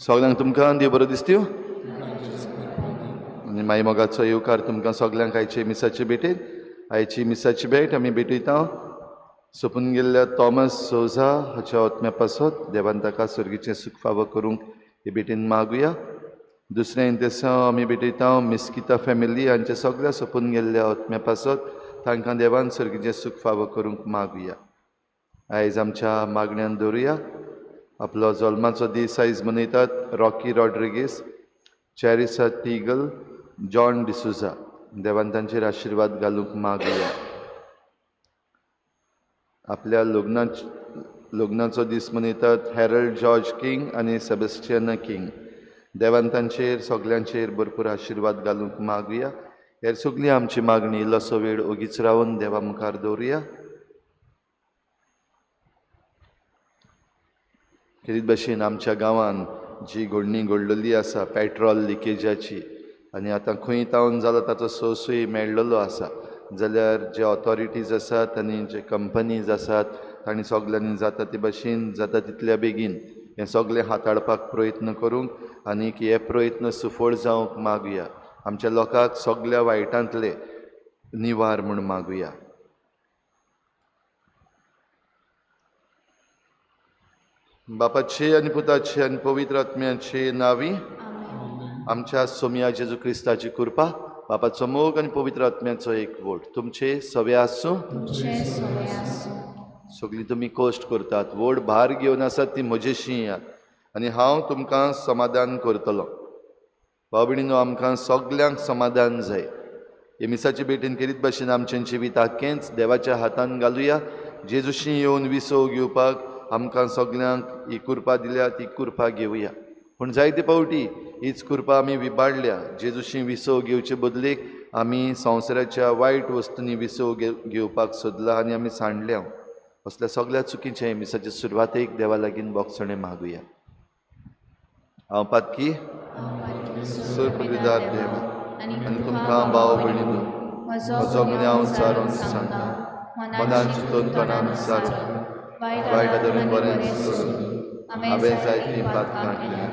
सगळ्यांक तुमकां देव बरो दिसत्यो आनी मागीर मोगाचो येवकार तुमकां सगळ्यांक आयचे मिसाची भेटेन आयची मिसाची भेट आमी भेटयता सोंपून गेल्ल्या थॉमस सोजा हाच्या आत्म्या पासत देवान ताका सर्गीचें सुख फावो करूंक हे भेटेन मागुया. दुसऱ्या इंतेसांव आमी भेटयता मिस्किता फॅमिली हांचे सगळ्या सोंपून गेल्ल्या आत्म्या पासत तांकां देवान सर्गीचें सुख फावो करूंक मागुया. आयज आमच्या मागण्यांत दवरुया. आपलो जल्माचो दीस आयज मनयतात रॉकी रॉड्रिगीस, चॅरिसा टिगल, जॉन डिसुजा. देवान तांचेर आशिर्वाद घालूंक मागुया. आपल्या लग्नाचो दीस मनयतात हॅरल्ड जॉर्ज किंग आनी सेबेस्टियना किंग. देवान तांचेर सगळ्यांचेर भरपूर आशिर्वाद घालूंक मागुया. हेर सगळी आमची मागणी इल्लोसो वेळ ओगीच रावन देवा मुखार दवरुया. खेरीत भाशेन आमच्या गांवांत जी घडणी घडलेली आसा पेट्रोल लिकेजाची आनी आतां खंय तावन जालो ताचो सोसूय मेळ्ळलो आसा जाल्यार जे ऑथॉरिटीज आसात आनी जे कंपनीज आसात तांणी सगल्यांनी जाता ते भाशेन जाता तितल्या बेगीन हें सगळें हाताळपाक प्रयत्न करूंक आनीक हे प्रयत्न सुफळ जावंक मागुया. आमच्या लोकांक सगळ्या वायटांतले निवार म्हूण मागुया. बापाचे आनी पुताचे आनी पवित्र आत्म्याचे नांवी आमच्या सोम्या जेजू क्रिस्ताची कृपा बापाचो मोग आनी पवित्र आत्म्याचो एकवट तुमचे सवे आसूं. सगळीं तुमी कश्ट करतात व्हड भार घेवन आसात ती म्हजेशी येयात आनी हांव तुमकां समाधान करतलो. भाव भयणीनो, आमकां सगल्यांक समाधान जाय. हे मिसाची भेटेन करीत भाशेन आमचें जिवीत आख्खेंच देवाच्या हातान घालुया. जेजूशी येवन विसव घेवपाक आमकां सगल्यांक ही कृपा दिल्या ती कृपा घेवया. पूण जायते फावटी हीच कृपा आमी विबाडल्या. जेजूशी विसव घेवचे बदलेक आमी संवसाराच्या वायट वस्तूंनी विसव घेवपाक सोदला आनी आमी सांडल्या. असल्या सगळ्या चुकीचे मिसाचे सुरवातेक देवा लागीं बोगसणे मागुया. हांव पातकी पदवीदार देव आनी तुमकां भाव भयणीनो म्हजो गुन्यांव चारोन सांगता. मनान चिंतून तोंडान विचारून वायट धरून बरें हांवें जायतीं पातकां केल्यां.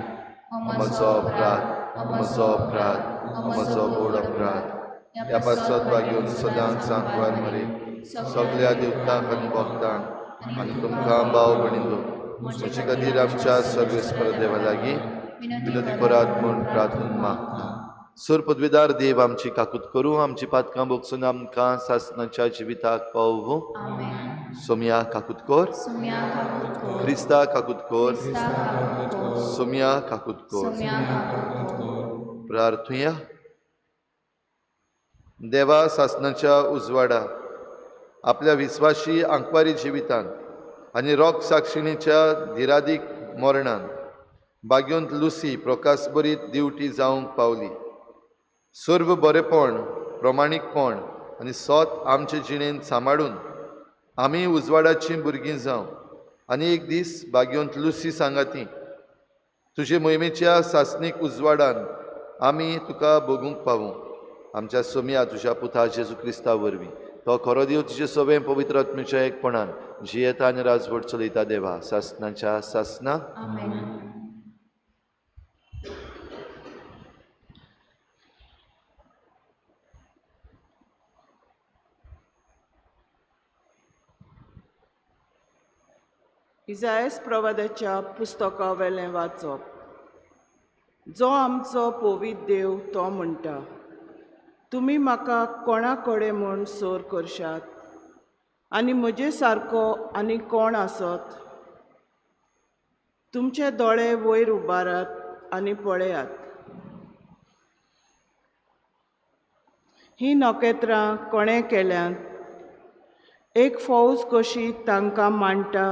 म्हजो अपराध म्हजो व्हड अपराध. ह्या पासत घेवन सदांच सांकवार मरे सगळ्या देवतांक आनी भक्तांक आनी तुमकां भाव भयणीनो म्हजे खातीर आमच्या सर्वेस्पर देवा लागीं विनोदी करात म्हूण प्रार्थना मागता. सूर पदवीदार देव आमची काकूत करूं, आमची पातकां बोगसून आमकां सासणाच्या जिविताक पावूं. सोम्या काकूत कोर, क्रिस्ता काकूत कोर, सोम्या काकूत कोर. प्रार्थुया. देवा सासणाच्या उजवाडा आपल्या विस्वाशी आंकवारी जिवितांत आनी रॉक साक्षिणीच्या धिरादीक मरणान बाग्योंत लुसी प्रकाशबरीत दिवटी जावंक पावली. सर्व बरेपण, प्रमाणीकपण आनी सोत आमचे जिणेंत सांबाळून आमी उजवाडाचीं भुरगीं जावं आनी एक दीस बाग्योंत लुसी सांगाती तुजे मोहिमेच्या सासणीक उजवाडान आमी तुका भोगूंक पावूं. आमच्या सोम्या तुज्या पुता जेजू क्रिस्ता वरवीं तो खरो देव तुजे सवें पवित्र आत्म्याच्या एकपणान जियेता आनी राजवट चलयता देवा सासणाच्या सासना. इसायास प्रवादाच्या पुस्तका वेलें वाचप. जो आमचो पवित्र देव तो म्हणटा, तुमी म्हाका कोणा कडेन म्हूण सोर करशात आनी म्हजे सारको आनी कोण आसत. तुमचे दोळे वयर उबारात आनी पळयात. ही नखेत्रां कोणें केल्यांत? एक फौज कशी तांकां मांडटा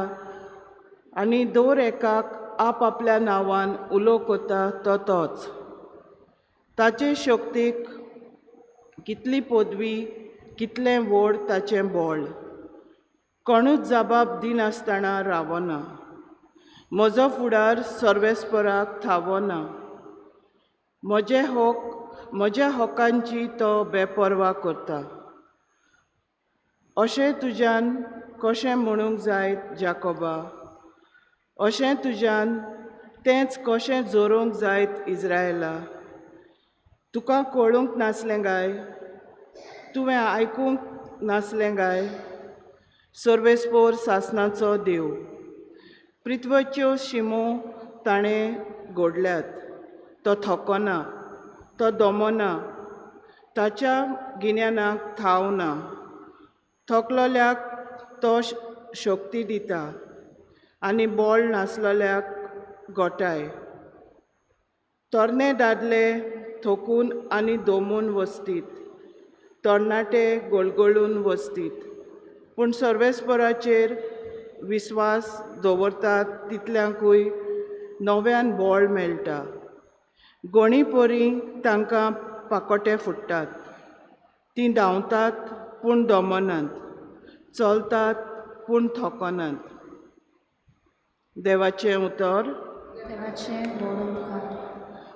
आनी दर एकाक आपआपल्या नांवान उलो कोता तो तोच. ताचे शक्तीक कितली पदवी, कितलें व्हड ताचें बोळ. कोणूच जबाब दिनासतना रावना. म्हजो फुडार सर्वेस्पराक थावना. म्हज्या हक्कांची तो बेपर्वा करता. अशें तुज्यान कशें म्हणूंक जाय जाकोबा, अशें तुज्यान तेंच कशें जोरूंक जायत इस्रायेला. तुका कळूंक नासलें काय? तुवें आयकूंक नासलें काय? सर्वेस्पोर सासणाचो देव, पृथ्वीच्यो शिमो ताणें घोडल्यात. तो थकोना, तो दमना, ताच्या गिन्यानाक थाव ना. थकलोल्याक तो शक्ती दिता आनी बळ नासलोल्याक गोठाय. तरणे दादले थकून आनी दमून वसतीत, तरणाटे गळगळून वसतीत, पूण सर्वेस्पराचेर विस्वास दवरतात तितल्यांकूय नव्यान बळ मेळटा. गोणी परी तांकां पाकोटे फुट्टात. तीं धांवतात पूण दमनात, चलतात पूण थकनात. देवाचें उतर.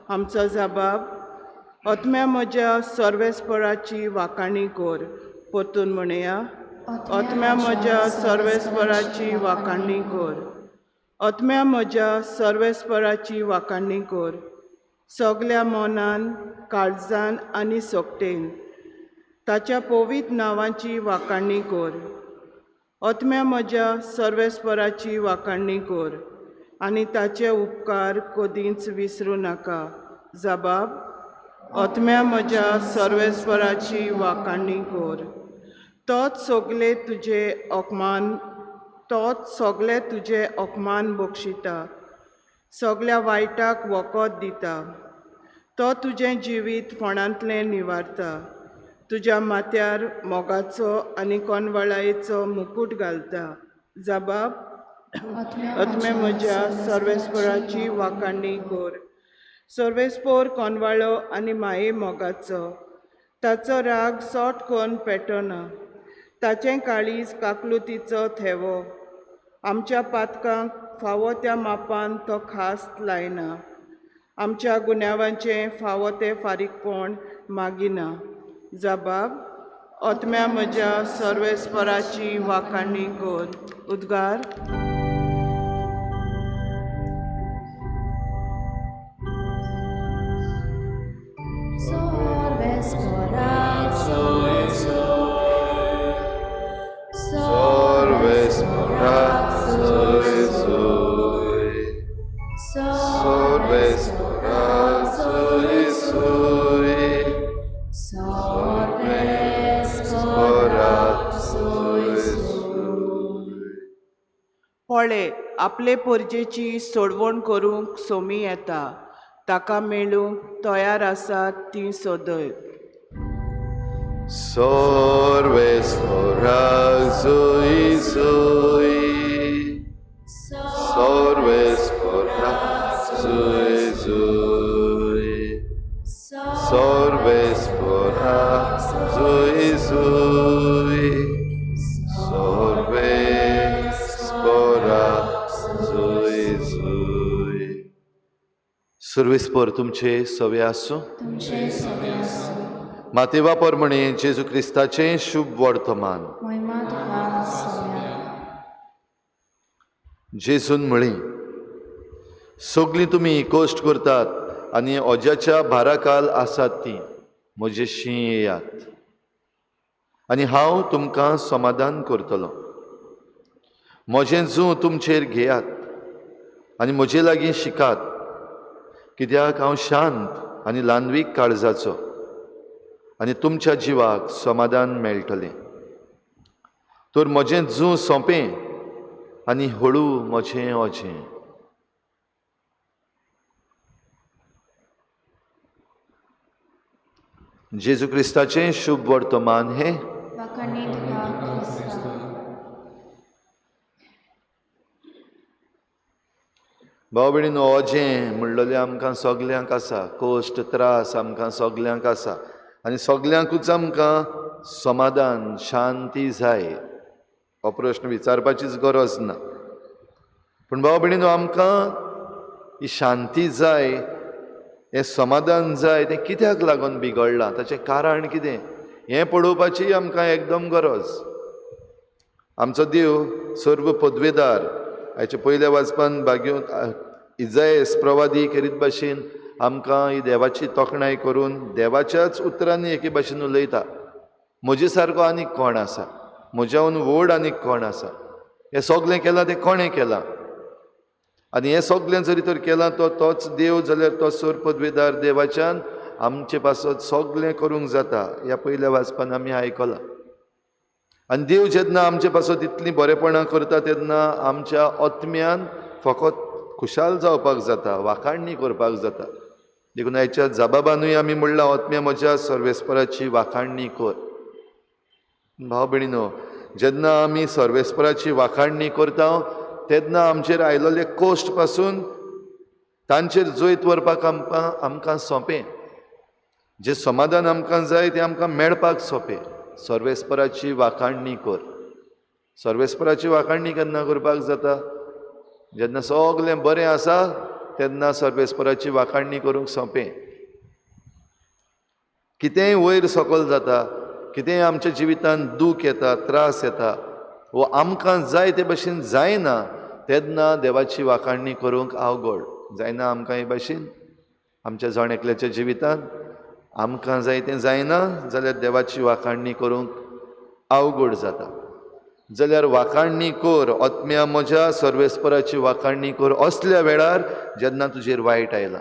आमचो जबाब. अतम्या म्हज्या सर्वेस्पराची वाखाणी कर. परतून म्हणया, अतम्या म्हज्या सर्वेस्पराची वाखाणी कर. अतम्या म्हज्या सर्वेस्पराची वाखाणी कर. सगल्या मनान, काळजान आनी सोकतेन ताच्या पवित्र नांवाची वाखाणी कर. अतम्या म्हज्या सर्वेस्पराची वाखाणी कर आनी ताचे उपकार कदींच विसरूं नाका. जबाब. अतम्या म्हज्या सर्वेस्पराची वाखाणी कर. तोच सगले तुजे अपमान बक्षिता, सगल्या वायटाक वखद दिता. तो तुजें जिवीत फोंडांतलें निवारता. तुज्या माथ्यार मोगाचो आनी कोनवळायेचो मुकूट घालता. जबाब. अतम्या म्हज्या सर्वेस्पराची वाखाणी कर. सर्वेस्पोर कोनवाळो आनी माये मोगाचो. ताचो राग सोट कोन्न पेटना. ताचें काळीज काकलुतीचो थेवो. आमच्या पातकांक फावो त्या मापान तो खास लायना. आमच्या गुन्यांवाचें फावो तें फारीकपण मागिना. जबाब. अतम्या म्हज्या सर्वेस्पराची वाखाणी कर. उद्गार. पळे, आपले परजेची सोडवण करूंक सोमी येता. ताका मेळूंक तयार आसात तीं सदैव. Sorvesporak zui zui, sorvesporak zui zui, sorvesporak zui zui, sorvesporak zui zui. सर्वेस्पर तुमचे सवे आसूं. मातेवा परमणे जेजू क्रिस्ताचें शुभ वर्तमान. जेजून म्हळी, सगळीं तुमी कश्ट करतात आनी ओज्याच्या भाराखाल आसात ती म्हजेशी येयात आनी हांव तुमकां समाधान करतलों. म्हजें जूं तुमचेर घेयात आनी म्हजे लागीं शिकात, कित्याक हांव शांत आनी ल्हानवीक काळजाचो आनी तुमच्या जिवाक समाधान मेळटलें. तर म्हजें जूं सोंपें आनी हळू म्हजें ओजें. जेजू क्रिस्ताचें शुभ वर्तमान हें. भाव भयणीनो, ओजें म्हणलेलें आमकां सगल्यांक आसा. कश्ट त्रास आमकां सगल्यांक आसा आनी सगल्यांकूच आमकां समाधान शांती जाय हो प्रश्न विचारपाचीच गरज ना. पूण भाव भयणीनो, आमकां ही शांती जाय, हें समाधान जाय, तें कित्याक लागून बिगडलां, ताचें कारण कितें हें पळोवपाची आमकां एकदम गरज. आमचो देव सर्व पदवेदार. हाचे पयल्या वाचपान इजायस प्रवादी करीत भाशेन आमकां ही देवाची तोखणाय करून देवाच्याच उतरांनी एके भाशेन उलयता. म्हजे सारको आनीक कोण आसा, म्हज्याहून व्हड आनीक कोण आसा, हें सगलें केलां तें कोणें केलां. आनी हें सगलें जरी तर केलां तोच देव जाल्यार तो सोर पदवेदार देवाच्यान आमचे पासत सगलें करूंक जाता. ह्या पयल्या वाचपान आमी आयकलां. आनी देव जेन्ना आमचे पासत इतलीं बरेपणां करता तेन्ना आमच्या आत्म्यान फकत खुशाल जावपाक जाता, वाखाणणी करपाक जाता. देखून आयच्या जबाबानूय आमी म्हणलां, आत्म्या म्हज्या सर्वेस्पराची वाखाणणी कर. भाव भयणीनो, जेन्ना आमी सर्वेस्पराची वाखाणणी करता तेन्ना आमचेर आयिल्ले कोश्ट पासून तांचेर जैत व्हरपाक आमकां सोंपें. जें समाधान आमकां जाय तें आमकां मेळपाक सोंपें. सर्वेस्पराची वाखाणणी कर. सर्वेस्पराची वाखाणणी केन्ना करपाक जाता? जेन्ना सगलें बरें आसा तेन्ना सर्वेस्पराची वाखाणणी करूंक सोंपें. कितेंय वयर सकयल जाता, कितेंय आमच्या जिवितांत दूख येता, त्रास येता, वो आमकां जाय ते भशेन जायना तेन्ना देवाची वाखाणणी करूंक अवघड जायना. आमकां हे भाशेन आमच्या जण एकल्याच्या जिवितांत आमकां जाय तें जायना जाल्यार देवाची वाखाणणी करूंक अवघड जाता. जाल्यार वाखाणणी कर, आत्म्या म्हज्या सर्वेस्पराची वाखाणणी कर असल्या वेळार जेन्ना तुजेर वायट आयलां,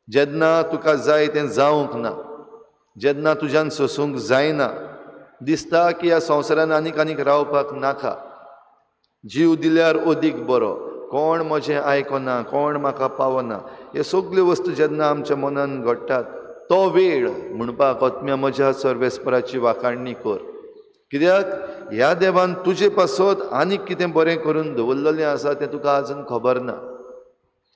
जेन्ना तुका जाय तें जावंक ना, जेन्ना तुज्यान सोसूंक जायना, दिसता की ह्या संवसारान आनीक रावपाक नाका, जीव दिल्यार ओदीक बरो, कोण म्हजें आयकना, कोण म्हाका पावना, हे सगल्यो वस्तू जेन्ना आमच्या मनान घडटात तो वेळ म्हणपाक आत्म्या म्हज्या सर्वेस्पराची वाखाणणी कर. कित्याक ह्या देवान तुजे पासत आनीक कितें बरें करून दवरलेलें आसा तें तुका आजून खबर ना.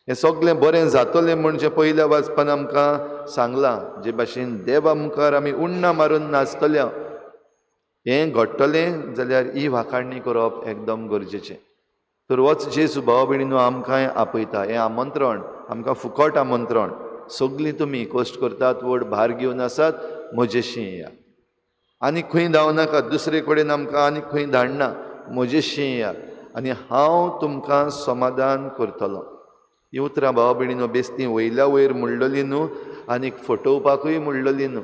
हें सगलें बरें जातलें म्हणजे पयल्या वाचपान आमकां सांगलां, जे भाशेन देवा मुखार आमी उण्णां मारून नाचतल्या हें घडटलें जाल्यार ही वाखाणणी करप एकदम गरजेचें. तर होच जेजू भाव भयणीनो आमकांय आपयता. हें आमंत्रण आमकां फुकट आमंत्रण. सगलीं तुमी कश्ट करतात, व्हड भार घेवन आसात, म्हजेशी या. आनी खंय धांवनाका, दुसरे कडेन आमकां आनी खंय धाडना, म्हजेशी या आनी हांव तुमकां समाधान करतलों. ही उतरां भाव भयणीनो बेश्टी वयल्या वयर म्हणलेलीं न्हू आनीक फटोवपाकूय म्हणलेलीं न्हू.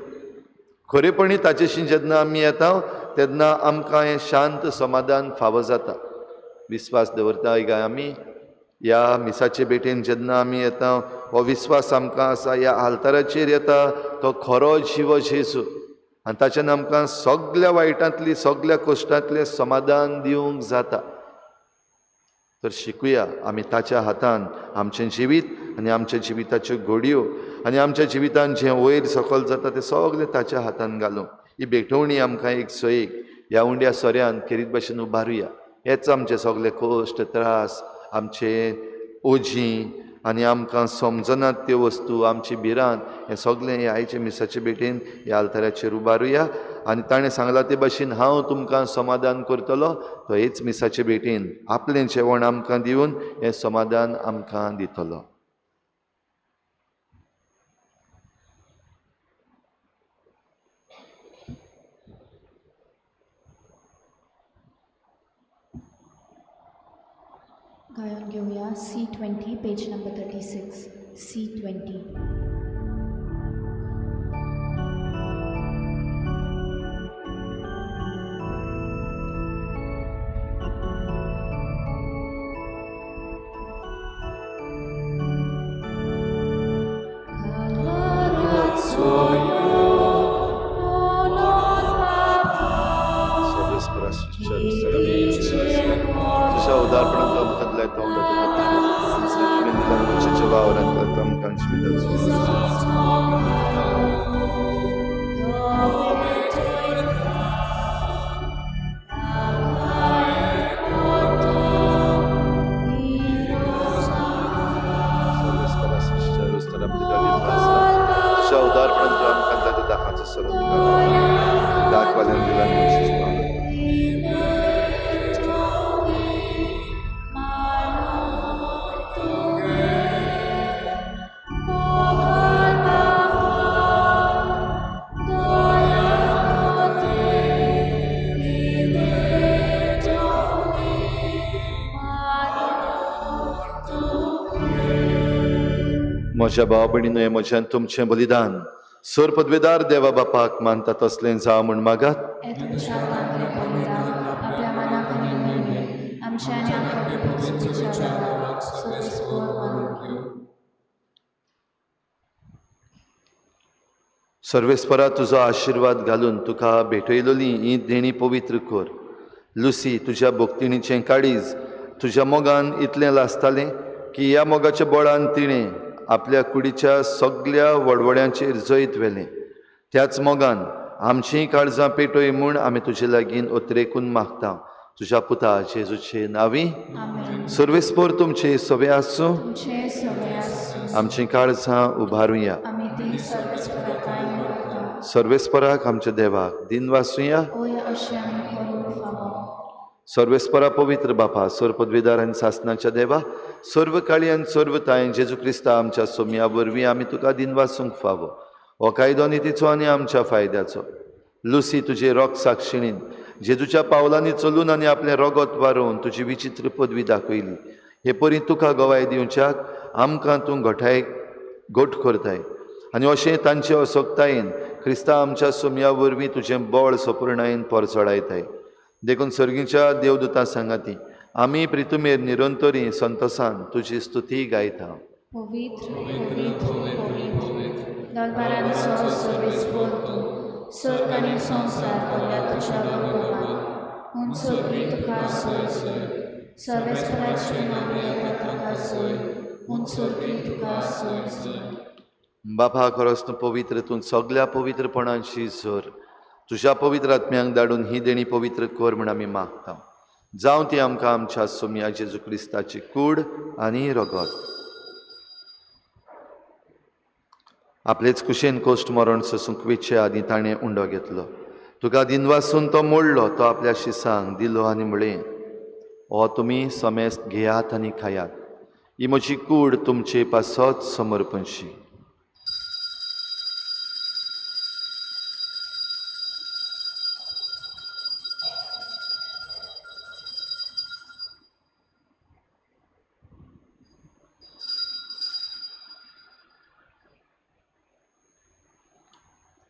खरेपणी ताचेशी जेन्ना आमी येता तेन्ना आमकां हें शांत समाधान फावो जाता. विस्वास दवरता काय आमी ह्या मिसाचे भेटेन जेन्ना आमी येता, हो विस्वास आमकां आसा, ह्या आल्ताराचेर येता तो खरो जिवो जेजू आनी ताच्यान आमकां सगल्या वायटांतली, सगल्या कश्टांतलें समाधान दिवंक जाता. तर शिकुया आमी ताच्या हातान आमचें जिवीत आनी आमच्या जिविताच्यो घडयो आनी आमच्या जिवितान जें वयर सकयल जाता तें सगलें ताच्या हातान घालूंक. ही भेटवणी आमकां एक सयेक ह्या उंड्या सोऱ्यान खेरीत भाशेन उबारुया. हेच आमचे सगळे कश्ट, त्रास, आमचे ओजी आनी आमकां समजनात त्यो वस्तू, आमची भिरांत, हें सगलें ह्या आयचे मिसाचे भेटेन ह्या आल्ताराचेर उबारुया. आनी ताणें सांगलां ते भाशेन हांव तुमकां समाधान करतलो. तो हेच मिसाचे भेटेन आपलें जेवण आमकां दिवन हें समाधान आमकां दितलो. गायन घेऊया C20 पेज नंबर 36. C20. तुझ्या उदारपणांत आमकां तोंडाच्या वावरांत आमकां तुझ्या उदारपणांत आमकां दाखाचो सर दाखवाल्यान दिला म्हज्या भाव भयणीनो हें म्हजें तुमचें बलिदान सोर पदवेदार देवा बापाक मानता तसलें जावं म्हूण मागात. हे तुमच्या मानलें बलिदान आपल्या मनाक आनी नेमी आमच्या आनी आमच्या प्रभू सुचीच्या वेळार सदीसपोर मानून घेऊ. सर्वेस्परा तुजो आशिर्वाद घालून तुका भेटयलोली ही देणी पवित्र कर. लुसी तुज्या भोगतिणीचें काळीज तुज्या मोगान इतलें लासतालें की ह्या मोगाच्या बळान तिणें आपल्या कुडीच्या सगळ्या वडवड्यांचेर जैत व्हेलें. त्याच मोगान आमचीं काळजां पेटोय म्हूण आमी तुजे लागीं ओतरेकून मागता तुज्या पुता जेजूचे नांवी. आमेन. सर्वेस्पोर तुमचे सवे आसूं. तुमचे सगळे आसूं. आमचीं काळजां उबारुया. आमी ती सर्वेस्पराताय करता. सर्वेस्पराक आमच्या देवाक दिन वासुया. ओय अशें आमी करूंक फावो. सर्वेस्परा पवित्र बापा सोर पदवीदार आनी सासणाच्या देवा सर्व काळी आनी सर्व ताय जेजू क्रिस्ता आमच्या सोम्या वरवीं आमी तुका दिन वासूंक फावो. हो कायदो नितीचो आनी आमच्या फायद्याचो. लुसी तुजे रोग साक्षिणीन जेजूच्या पावलांनी चलून आनी आपलें रोगत वारोवन तुजी विचित्र पदवी दाखयली. हे परी तुका गवाय दिवच्याक आमकां तूं गोठ करताय आनी अशें तांचे असोक्तायेन क्रिस्ता आमच्या सोम्या वरवीं तुजें बळ सपूर्णायेन परचडायताय. देखून सर्गीच्या देवदूतां सांगाती आमी प्रितुमेर निरंतरी संतोसान तुजी स्तुती गायता. पवित्र पवित्र पवित्र दरबारांचो सर्वेस्पोर तूं सर्ग आनी संवसार भरल्या तुज्या वैभवान म्हूण सगळीं तुका सोय सोय. सर्वेस्पराची नांवां येता ताका सोय म्हूण सगळीं तुका सोय सोय. बापा खरोच तूं पवित्र तूं सगळ्या पवित्रपणांची झर तुज्या पवित्र आत्म्यांक धाडून ही देणी पवित्र कर म्हूण आमी मागता. जावं ती आमकां आमच्या सोम्या जेजू क्रिस्ताची कूड आनी रगत. आपलेच कुशेन कोश्ट मरण सोसूंक वेचे आदी ताणें उंडो घेतलो. तुका दिन वासून तो मोडलो तो आपल्या शिसांक दिलो आनी म्हळें हो तुमी समेस्त घेयात आनी खायात. ही म्हजी कूड तुमचे पासत समर्पणशी.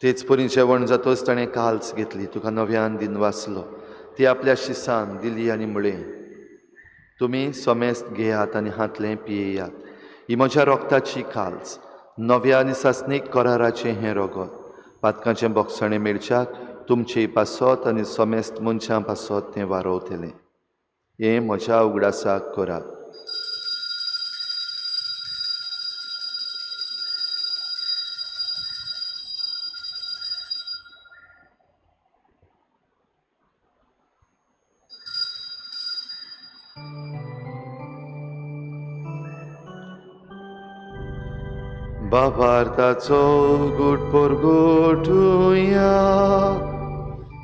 तेच परी जेवण जातोच ताणें काल्स घेतली तुका नव्यान दिन वाचलो. ती आपल्या शिसांक दिली आनी म्हळें तुमी समेस्त घेयात आनी हातलें पियेयात. ही म्हज्या रोगताची काल्स नव्या आनी सासणीक कराराचें हें रगत. पातकाचें बोगसणें मेळच्याक तुमचे पासत आनी समेस्त मनशां पासत तें वारोवतलें. हें म्हज्या उगडासाक करात. बाबार्ताचो गुट पोर गोठुया.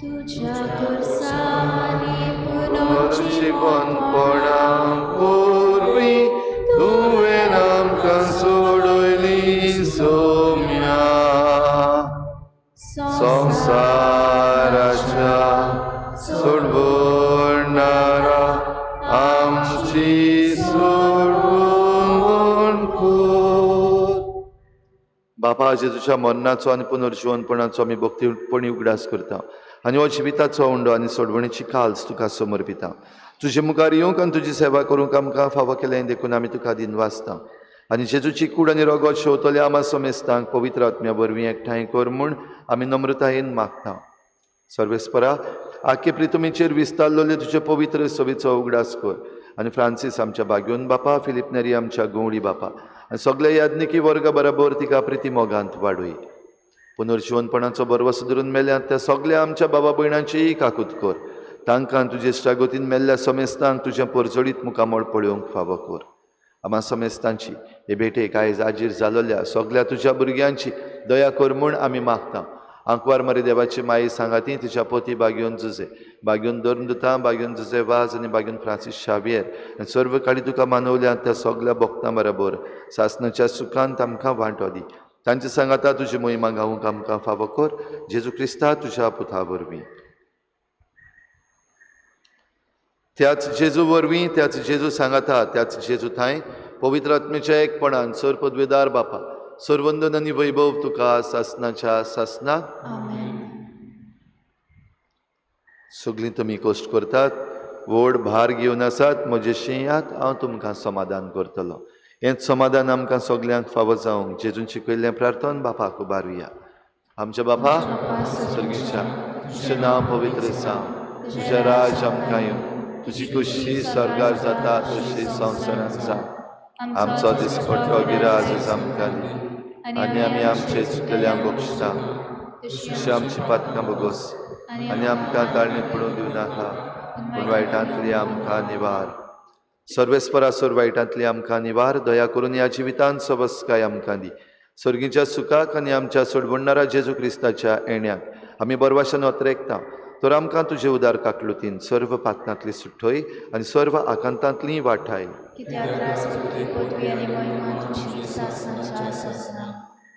तुझ्या कुर्सानी पुनर्जीवनपणा पोरवीं तुवें आमकां सोडयली सोम्या. संवसाराच्या सोडवणारा आमची सोडवण कर. बापा जेजूच्या मरणाचो आनी पुनर्जीवनपणाचो आमी भक्तीपणी उगडास करता आनी हो जिविताचो उंडो आनी सोडवणेची काल्स तुका समर्पिता. तुजे मुखार येवंक आनी तुजी सेवा करूंक आमकां फावो केलें देखून आमी तुका दिन वाचता. आनी जेजूची कूड आनी रगत शेवतले आमा समेस्तांक पवित्र आत्म्या वरवीं एकठांय कर म्हूण आमी नम्रतायेन मागता. सर्वेस्परा आख्खे प्रितुमेचेर विस्तारलोले तुजे पवित्र सवेचो उगडास कर आनी फ्रांसीस आमच्या बागेवन बापा फिलिप नेरी आमच्या गवळी बापा आनी सगळे याज्ञिकी वर्ग बरोबर तिका प्रिती मोगांत वाडूय. पुनर्जीवनपणाचो बरवो सुदरून मेल्यांत त्या सगळ्या आमच्या बाबा भयणांचीय काकूत कर. तांकां तुजे इश्टागतीन मेल्ल्या समेस्तांक तुजें परजडीत मुखामळ पळोवंक फावो कर. आमा समेस्तांची हे भेटेक आयज आजीर जालोल्या सगळ्या तुज्या भुरग्यांची दया कर म्हूण आमी मागता. आंकवार मरे देवाची माई सांगाती तिच्या पोती बागेवन जुजे बागेवन धर्मदुतां बागेवन जुजे वाज आनी बागेवन फ्रांसीस शावियर आनी सर्व काळी तुका मानवल्या त्या सगळ्या भक्तां बरोबर सासणाच्या सुखांत आमकां वांटो दी. तांचे सांगाता तुजी मोहिमा गावूंक आमकां फावो कर. जेजू क्रिस्ता तुज्या पुता वरवीं. त्याच जेजू वरवीं त्याच जेजू सांगाता त्याच जेजू थंय पवित्र आत्मेच्या एकपणान सर पदवेदार बापा सर्वंदन आनी वैभव तुका सासनाच्या सासनाक. आमेन. सगळीं तुमी कश्ट करतात, व्हड भार घेवन आसात, म्हजेशी यात, हांव तुमकां समाधान करतलो. हेंच समाधान आमकां सगल्यांक फावो जावंक जेजून शिकयल्लें प्रार्थन बापाक उबारुया. आमच्या बापा सर्गीच्या, तुजें नांव पवित्र जावं, तुजें राज आमकां येवं, तुजी खुशी स्वर्गार जाता तशी संवसारांत जावं. आमचो दिसपट्टो गिराय आज आमकां दी, आनी आमी आमचे चुकलेल्यांक बक्षिता, तशी आमची पातकां बोगोस, आनी आमकां ताळणेंत पडूंक दिवं नाका, पूण वायटांतली आमकां निवार. सर्वेस्परासोर वायटांतली आमकां निवार, दया करून ह्या जिवितांत सबस्काय आमकां दी. सर्गीच्या सुखाक आनी आमच्या सोडवणारा जेजू क्रिस्ताच्या येण्याक आमी बरवाशान वत्रेकता. तर आमकां तुजे उदार काकलुतीन सर्व पातकांतली सुटोय आनी सर्व आकांतांतली वाटाय.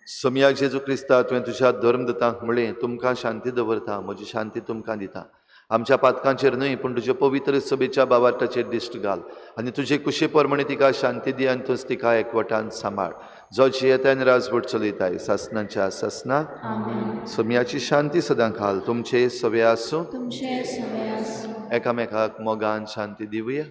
समियाक जेजू क्रिस्ता तुवें तुज्या धर्मदतांक म्हळें, तुमकां शांती दवरता, म्हजी शांती तुमकां दिता. आमच्या पातकांचेर न्हय पूण तुजे पवित्र सभेच्या बाबाटाचेर दिश्ट घाल, आनी तुजे कुशे परमणे तिका शांती दी, आनी तुज तिका एकवटान सांबाळ. जो जियेतान राजवट चलयताय सासनाच्या सासनाक. समियाची शांती सदां घाल. तुमचे सवे आसूं. एकामेकाक मोगान शांती दिवया.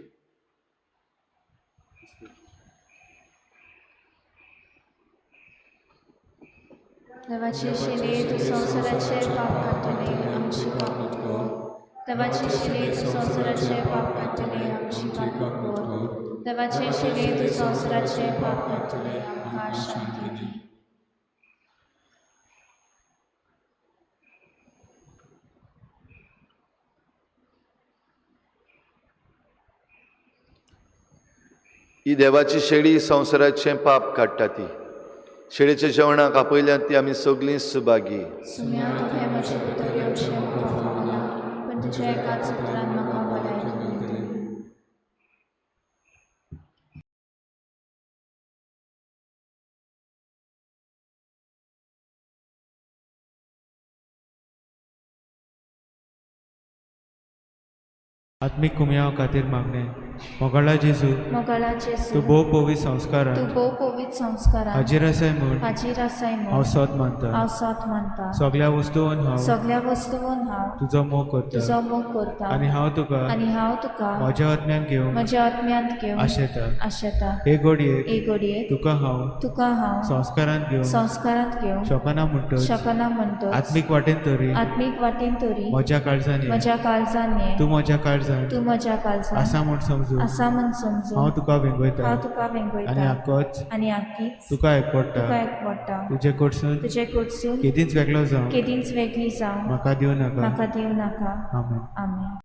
देवाची शिले तू संसाराचे पाप काढतले आमची पाप कर. देवाची शिले तू संसाराचे पाप काढतले आमची पाप कर. देवाचे शिले तू संसाराचे पाप काढतले आमकां शांती दी. ही देवाची शेळी संसाराचें पाप काडटा ती. शेळेच्या जेवणाक आपयल्यांत ती आमी सगळीं सुभागी. सुम्या तुवें म्हजे भितर येवचें म्हाका फावना, पूण तुज्या एकाच उतरान म्हाका भलायकी मेळटली. आत्मीक कुमयाव खातीर मागणें. मोगाळा जेजू, तूं भोव पवित्र संस्कारांत हाजीर आसाय म्हूण हांव सोत मानता. सगळ्या वस्तूंवन हांव तुजो मोग करता, आनी हांव तुका म्हज्या आत्म्यांत घेवंक आशेता. हे घडयेक तुका हांव संस्कारांत घेवंक शकना म्हणटच आत्मीक वाटेन तरी म्हज्या काळजान ये. तूं म्हज्या काळजान आसा म्हूण समजून हांव तुका वेंगयता, आनी आख्खीच तुका एकवटा. तुजे कडसून केदींच वेगळी जावं म्हाका दिवं नाका. आमेन.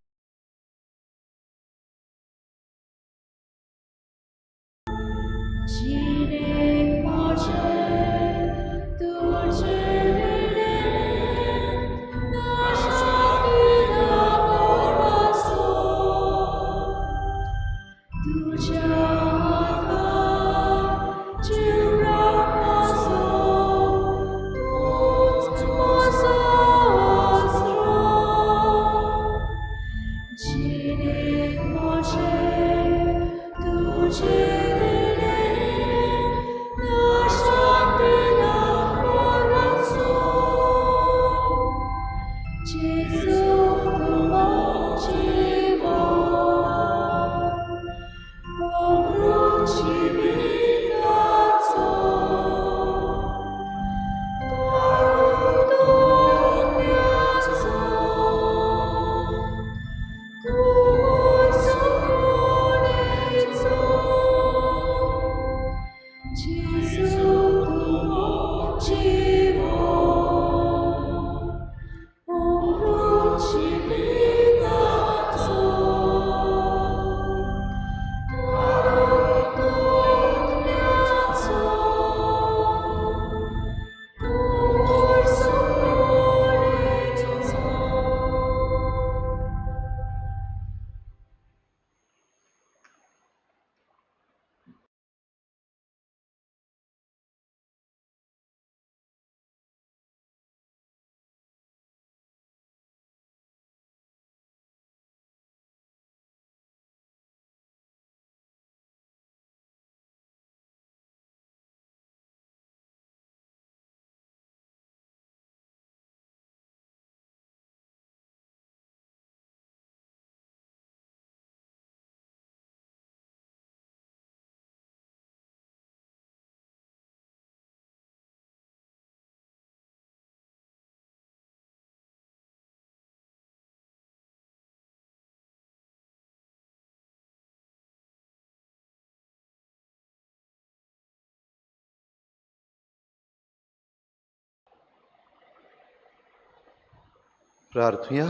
प्रार्थुया.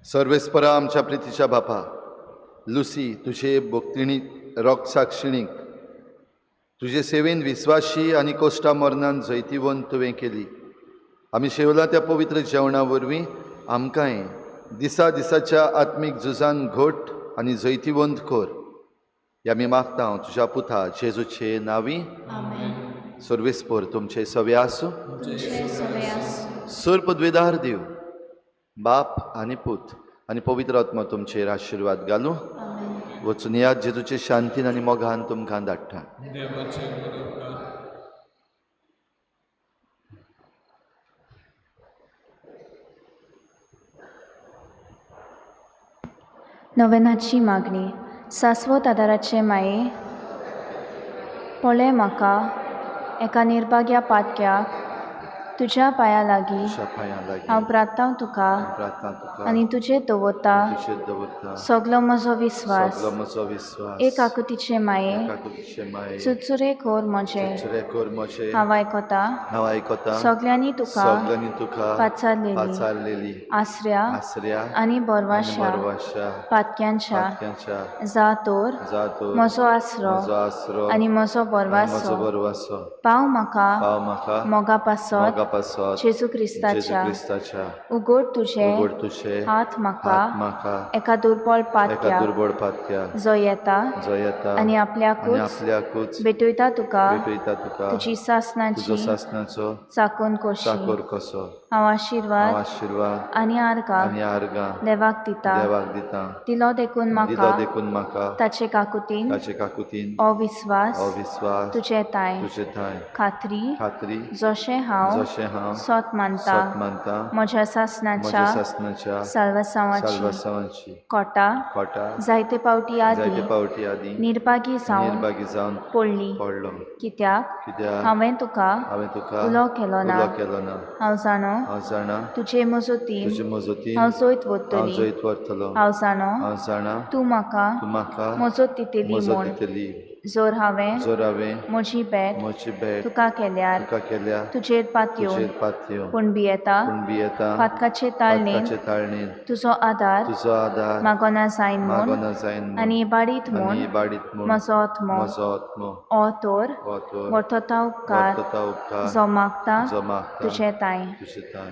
सर्वेस्परा आमच्या प्रितीच्या बापा, लुसी तुझे भोक्तिणी रोग साक्षिणीक तुझे सेवेन विस्वाशी आनी कोश्टा मरणान जैतिवंत तुवें केली. आमी शेवला त्या पवित्र जेवणा वरवीं आमकांय दिसा दिसाच्या आत्मीक झुजान घट आनी जैतिवंत कर. हे आमी मागता तुज्या पुता जेजूचे नांवी. आमेन. सर्वेस्पर तुमचे सवे आसूं. तुझे सवे आसूं. सर पदवेदार देव, बाप आनी पूत आनी पवित्र आत्मा तुमचेर आशिर्वाद घालूं. आमेन. वचून याद जेजूचे शांतीन आनी मोगान तुमकां धाडटा. नवेनाची मागणी. शाश्वत आदाराचे माये, पळय म्हाका एका निर्भाग्या पातक्याक तुज्या पांया लागीं तुज्या पांयां लागीं हांव प्रार्थना तुका प्रार्थना तुका आनी तुजेर दवरता तुजेर दवरता. सगलो म्हजो विस्वास. सगलो म्हजो विस्वास. एक आकुतीचे माये, एकाकुतीचे माये, सुचुरे खोर म्हजे सुचरे कर म्हजे हांव आयकता. हांव आयकता. सगल्यांनी तुका सगल्यांनी तुका पाचारलेली पाचारलेली आसऱ्या आसऱ्या आनी बरवाशा बरवाशा पातक्यांच्या पातक्यांच्या जातोर जातो म्हजो आसरो म्हजो आसरो आनी म्हजो म्हजो बरवासो बरवासो पाव म्हाका पाव म्हाका मोगा पासत पासत जेजू क्रिस्ताच्या क्रिस्ताच्या उगड तुझे उगड तुझे हात म्हाका हात म्हाका एका दुर्बळ एका पातक्या दुर्बळ पातक्या जो येता जो येता आनी आनी आपल्याकूच आपल्याकूच भेटयता तुका भेटयता तुका तुजी तुजो सासनाची सासनाचो चाकून कशी चाकोर कसो हांव हांव आशिर्वाद आशिर्वाद आनी आर्गां आनी आर्गां देवाक दिता. देवाक दिता. दिलो देखून दिलो म्हाका देखून म्हाका ताचे काकुतीन ताचे काकुतीन अविस्वास अविस्वास तुजे ताय तुजे थंय खात्री खात्री जशें हांव जशें हांव सत मानता सत मानता म्हज्या सासनाच्या म्हज्या सासनाच्या साल्वसावाची साल्वासावांची कोटा खोटा जायते पावटी जायते आदी पावटी आदी निर्भागी जावन निर्भागी जावन पडली. पडलो. कित्याक कित्याक हांवें तुका हांवें तुका उलो केलो ना. उलो केलो ना. हांव जाणो हांव जाणा तुजे मजतीन तुजे मजतीन हांव जैत हांव वतली. जैत व्हरतलो. हांव जाणो हांव जाणा तूं म्हाका तूं म्हाका मजत दितली मजत म्हूण. दितली. जोर हांवें जर हांवें म्हजी भेट म्हजी भेट तुका केल्यार तुका केल्या तुजेर पातयो तुजेर पातयो पूण भियेता येता पातकाचे ताळणेन पातकाचे ताळणेन तुजो आदार तुजो आदार मागोना जायन म्हूण मागोना जायन म्हूण. आनी इबाडीत आनी म्हूण इबाडीत म्हूण म्हजो आत्मो म्हजो आत्मो ओ तोर हो तो वर्तता उपकार वर्तता उपकार जो मागता जो मागता तुजे ताय. तुजे ताय.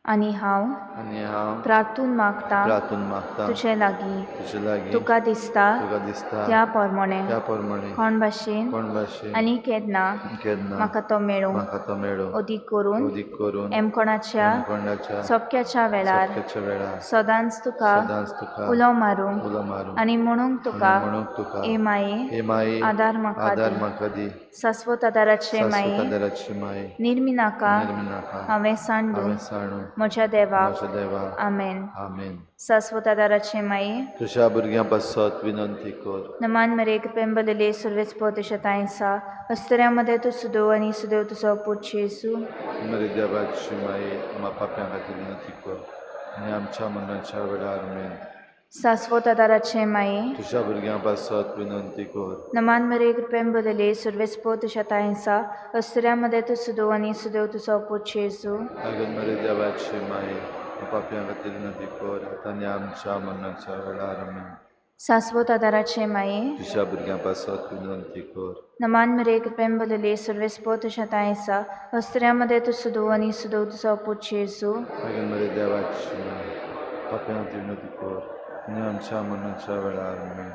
आनी हांव आनी हांव प्रार्थून मागता प्रार्थून मागता तुजे लागीं तुजे लागीं तुका दिसता तुका दिसता त्या प्रमाणे त्या प्रमाणे कोण भाशेन कोण भाशेन आनी केन्ना केन्ना म्हाका तो मेळूं. म्हाका तो मेळो अदीक करून उदीक करून एमकोणाच्या कोणाच्या सोपक्याच्या वेळार सत्याच्या वेळार सदांच तुका सदांच तुका उलो मारूंक उलो मारूंक आनी म्हणूंक तुका म्हणून तुका ए माये हे माये आदार म्हाका आदार दी. म्हाका दी. शाश्वत आदाराचे माये सासुकादाराची माये निर्मिनाका निर्मिनाका हांवें सांडू हांवें सांडू म्हज्या देवाक. म्हज्या देवा. आमेन. आमेन. शाश्वत आदाराचे माये तुझ्या भुरग्यां पासत विनंती कर. नमान मेरे पेंबलेले सर्वेस्पोतेच्या तायसा अस्तऱ्यामध्ये तू सुदो आणि सुदेव तुझो पूत जेसू. मरे देवाची माये आम्हा पाप्यां खातीर विनंती कर आनी आमच्या मरणाच्या वेळार. आमेन. शाश्वत आदाराचे माये तुझ्या भुरग्यां पासत विनंती कर. नमान मेरे पेंबलेले सर्वेस्पोतेच्या तायसा अस्तऱ्यामध्ये तू सुदो आणि सुदेव तुझो पूत जेसू. अगं मरे देवाची माये पाप्यां खातीर विनंती कर आतां आनी आमच्या मरणाच्या वेळार. आमेन. शाश्वत आदाराचे माये तुझ्या भुरग्यां पासत विनंती कर. नमान मेरे पेंबलेले सर्वेस्पोतेच्या तायसा अस्तऱ्यामध्ये तू सुदो आणि सुदेव तुझो पूत जेसू. अगं मरे देवाची माये पाप्यां खातीर विनंती कर आनी आमच्या मरणाच्या वेळार. आमेन.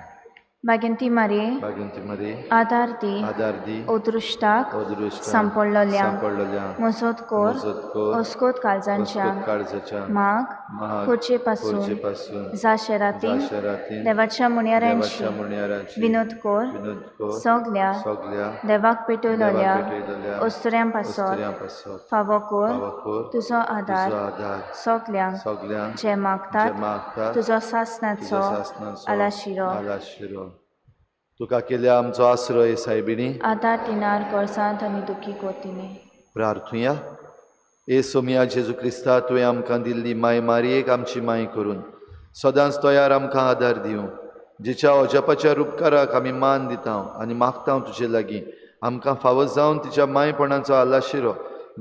बागिंती मारे बागिंती मरे आदार दी आदार दी. ओदृश्टाक अदृश्ट सांपडलोल्या सांपडलेल्या मजत कोर मजत कर. अस्कोत काळजांच्या अस्कोत काळजाच्या माग महाग खोचे पासून पासून जाशेरातीन जाशेरातीन देवाच्या मुनियारांची देवाच्या मुनियारांची विनोद कोर विनोद कर. सगल्या सगल्या देवाक पेटयलोल्या देवाक पेटयलेल्या अस्तऱ्यां पासत अस्तऱ्यां पासत फावो कोर फावो कर. तुजो आदार तुजो आदार सगल्यांक सगल्यांक जे जे मागतात मागतात तुजो तुज्या सासनाचो सासनाचो आलाशिरो. आलाशिरो. तुका केल्या आमचो आसरो सायबिणी आतां तिनार कोळसांत आनी दुखी कोतीनी प्रार्थुया ए सोमिया जेजू क्रिस्ता तुवें आमकां दिल्ली माय मारयेक आमची माय करून सदांच तोयार आमकां आदार दिवं जिच्या अजपाच्या उपकाराक आमी मान दिता आनी मागता तुजे लागीं आमकां फावो जावन तिच्या मायपणाचो आलाशिरो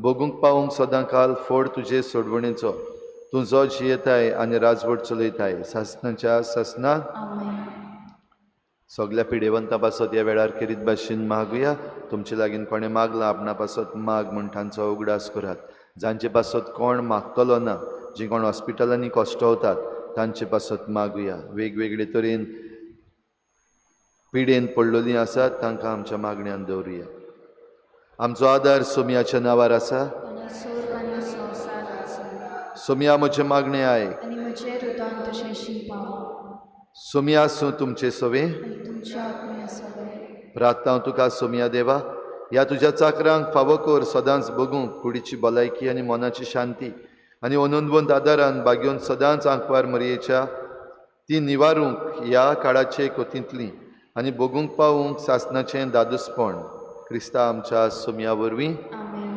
भोगूंक पावूंक सदां काल फोड तुजे सोडवणेचो तूं जो जियेताय आनी राजवट चलयताय सासनाच्या सासनात आमेन सगल्या पिडेवंता पासत ह्या वेळार करीत भाशेन मागुया तुमचे लागीं कोणें मागलां आपणा पासत माग म्हूण तांचो उगडास करात जांचे पासत कोण मागतलो ना जीं कोण हॉस्पिटलांनी कश्टवतात तांचे पासत मागुया वेगवेगळे तरेन पिडेन पडलेलीं आसात तांकां आमच्या मागण्यांत दवरुया आमचो आदार सोमियाच्या नांवार आसा आनी सोर्ग आनी संवसार आसा सोमिया म्हजे मागणे आयक आनी म्हजें हृदय तशें शिंपाव सोमिया आसूं तुमचे सवे आनी तुमच्या आत्म्या सगळे प्रार्थना तुका सोमिया देवा ह्या तुज्या चाकरांक फावो कर सदांच बगूंक कुडीची भलायकी आनी मनाची शांती आनी अनंदवंत आदारान बागेवन सदांच आंकवार मरयेच्या ती निवारूंक ह्या काळाचे कोतींतली आनी बगूंक पावूंक सासनाचें दादूसपण क्रिस्ता आमच्या सोमिया वरवीं आमेन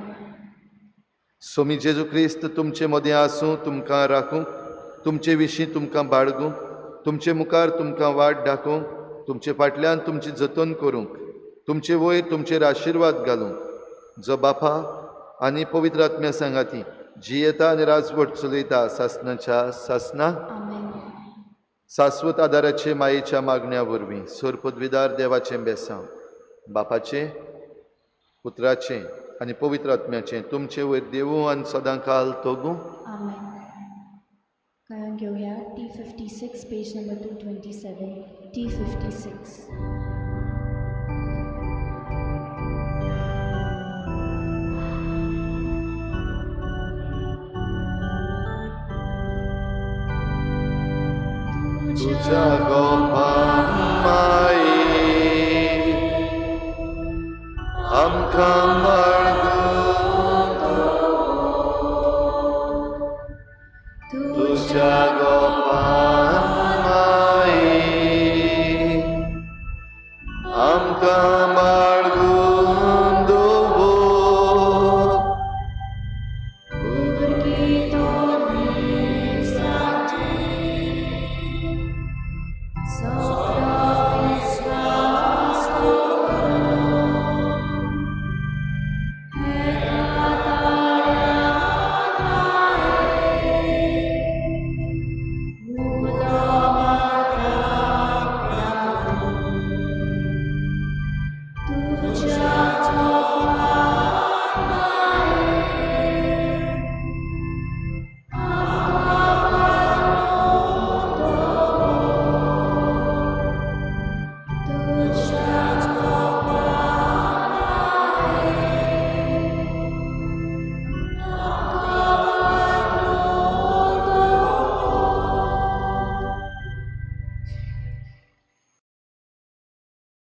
सोमी जेजू क्रिस्त तुमचे मदें आसूं तुमकां राखूंक तुमचे विशीं तुमकां बाळगूंक तुमचे मुखार तुमकां वाट दाखोवंक तुमचे फाटल्यान तुमची जतन करूंक तुमचे वयर तुमचेर आशिर्वाद घालूंक जो बापा आनी पवित्र आत्म्या सांगाती जी येता आनी राजवट चलयता सासनाच्या सासना आमेन शाश्वत आदाराचे मायेच्या मागण्या वरवीं सोर पदवीदार देवाचें बेसांव बापाचें पुत्राचें आनी पवित्र आत्म्याचें तुमचे वयर देवूं आनी सदां काल तोगूं आमेन गायन घेवया T56 पेज नंबर 227 T56